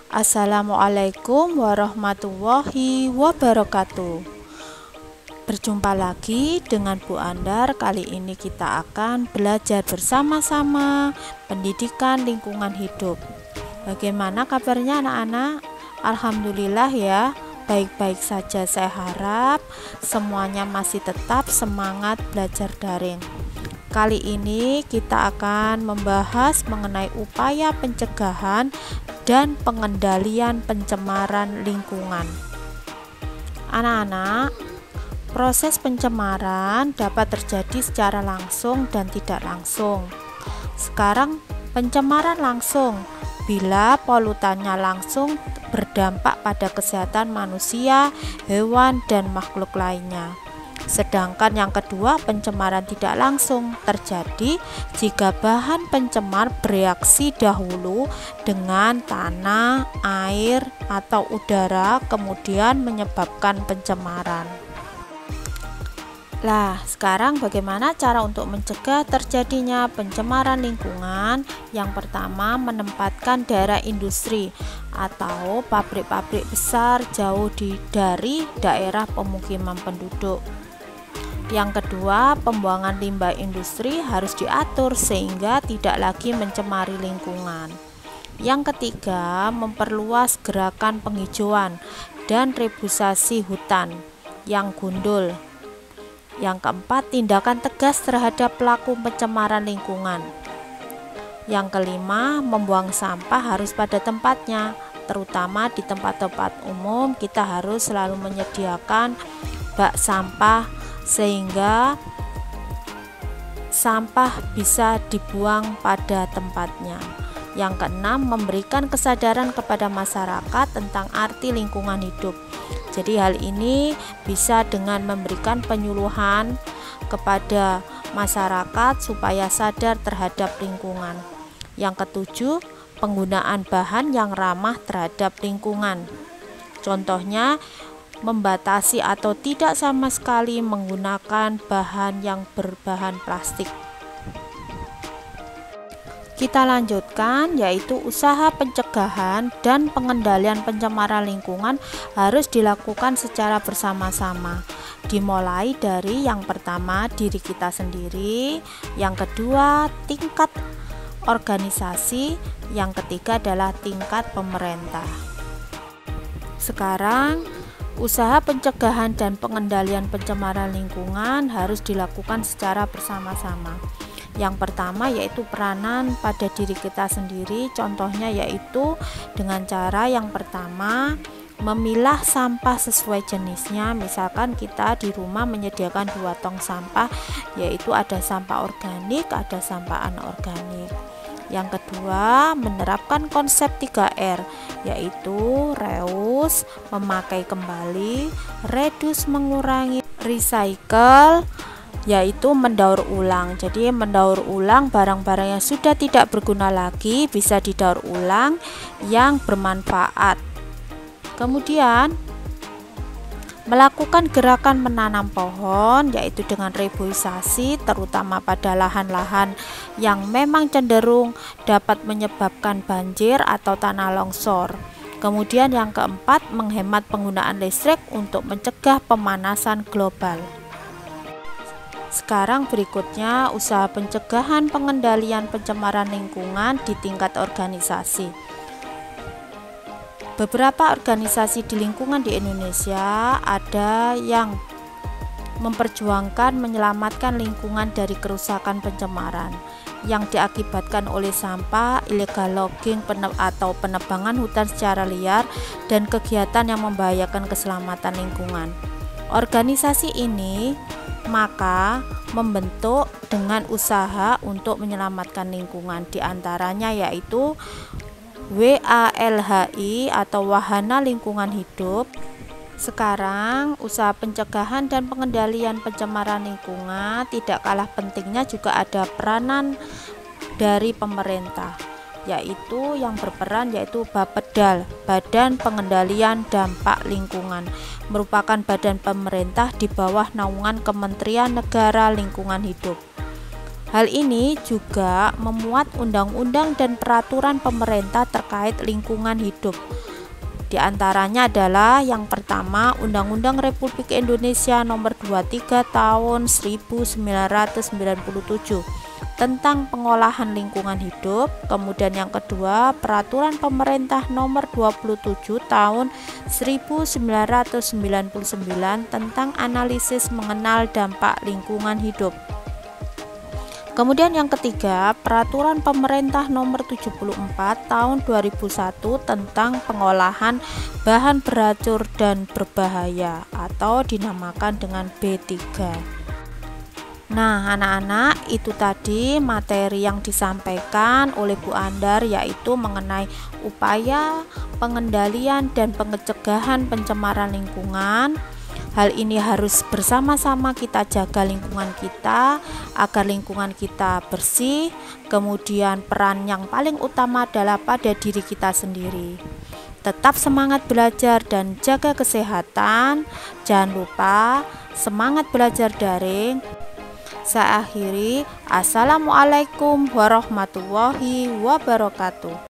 Assalamualaikum warahmatullahi wabarakatuh. Berjumpa lagi dengan Bu Andar. Kali ini kita akan belajar bersama-sama pendidikan lingkungan hidup. Bagaimana kabarnya anak-anak? Alhamdulillah ya, baik-baik saja. Saya harap semuanya masih tetap semangat belajar daring. Kali ini kita akan membahas mengenai upaya pencegahan dan pengendalian pencemaran lingkungan. Anak-anak, proses pencemaran dapat terjadi secara langsung dan tidak langsung. Sekarang pencemaran langsung, bila polutannya langsung berdampak pada kesehatan manusia, hewan, dan makhluk lainnya. Sedangkan yang kedua, pencemaran tidak langsung terjadi jika bahan pencemar bereaksi dahulu dengan tanah, air, atau udara, kemudian menyebabkan pencemaran. Lah, sekarang bagaimana cara untuk mencegah terjadinya pencemaran lingkungan? Yang pertama, menempatkan daerah industri atau pabrik-pabrik besar jauh dari daerah pemukiman penduduk. Yang kedua, pembuangan limbah industri harus diatur sehingga tidak lagi mencemari lingkungan. Yang ketiga, memperluas gerakan penghijauan dan rebusasi hutan yang gundul. Yang keempat, tindakan tegas terhadap pelaku pencemaran lingkungan. Yang kelima, membuang sampah harus pada tempatnya, terutama di tempat-tempat umum. Kita harus selalu menyediakan bak sampah sehingga sampah bisa dibuang pada tempatnya. Yang keenam, memberikan kesadaran kepada masyarakat tentang arti lingkungan hidup. Jadi hal ini bisa dengan memberikan penyuluhan kepada masyarakat supaya sadar terhadap lingkungan. Yang ketujuh, penggunaan bahan yang ramah terhadap lingkungan. Contohnya, membatasi atau tidak sama sekali menggunakan bahan yang berbahan plastik. Kita lanjutkan, yaitu usaha pencegahan dan pengendalian pencemaran lingkungan harus dilakukan secara bersama-sama. Dimulai dari yang pertama, diri kita sendiri, yang kedua, tingkat organisasi, yang ketiga adalah tingkat pemerintah. Sekarang, usaha pencegahan dan pengendalian pencemaran lingkungan harus dilakukan secara bersama-sama. Yang pertama yaitu peranan pada diri kita sendiri, contohnya yaitu dengan cara yang pertama memilah sampah sesuai jenisnya. Misalkan kita di rumah menyediakan 2 tong sampah, yaitu ada sampah organik, ada sampah anorganik. Yang kedua, menerapkan konsep 3R, yaitu reuse, memakai kembali, reduce, mengurangi, recycle, yaitu mendaur ulang. Jadi mendaur ulang barang-barang yang sudah tidak berguna lagi bisa didaur ulang yang bermanfaat. Kemudian melakukan gerakan menanam pohon, yaitu dengan reboisasi, terutama pada lahan-lahan yang memang cenderung dapat menyebabkan banjir atau tanah longsor. Kemudian yang keempat, menghemat penggunaan listrik untuk mencegah pemanasan global. Sekarang berikutnya, usaha pencegahan pengendalian pencemaran lingkungan di tingkat organisasi. Beberapa organisasi di lingkungan di Indonesia ada yang memperjuangkan menyelamatkan lingkungan dari kerusakan pencemaran yang diakibatkan oleh sampah, illegal logging atau penebangan hutan secara liar, dan kegiatan yang membahayakan keselamatan lingkungan. Organisasi ini maka membentuk dengan usaha untuk menyelamatkan lingkungan, diantaranya yaitu WALHI atau Wahana Lingkungan Hidup. Sekarang usaha pencegahan dan pengendalian pencemaran lingkungan tidak kalah pentingnya juga ada peranan dari pemerintah, yaitu yang berperan yaitu Bapedal, Badan Pengendalian Dampak Lingkungan, merupakan badan pemerintah di bawah naungan Kementerian Negara Lingkungan Hidup. Hal ini juga memuat undang-undang dan peraturan pemerintah terkait lingkungan hidup. Di antaranya adalah yang pertama Undang-Undang Republik Indonesia Nomor 23 Tahun 1997 tentang pengolahan lingkungan hidup. Kemudian yang kedua Peraturan Pemerintah Nomor 27 Tahun 1999 tentang analisis mengenal dampak lingkungan hidup. Kemudian yang ketiga, Peraturan Pemerintah Nomor 74 Tahun 2001 tentang pengolahan bahan beracun dan berbahaya atau dinamakan dengan B3. Nah, anak-anak, itu tadi materi yang disampaikan oleh Bu Andar, yaitu mengenai upaya pengendalian dan pencegahan pencemaran lingkungan. Hal ini harus bersama-sama kita jaga lingkungan kita agar lingkungan kita bersih. Kemudian peran yang paling utama adalah pada diri kita sendiri. Tetap semangat belajar dan jaga kesehatan. Jangan lupa semangat belajar daring. Saya akhiri. Assalamualaikum warahmatullahi wabarakatuh.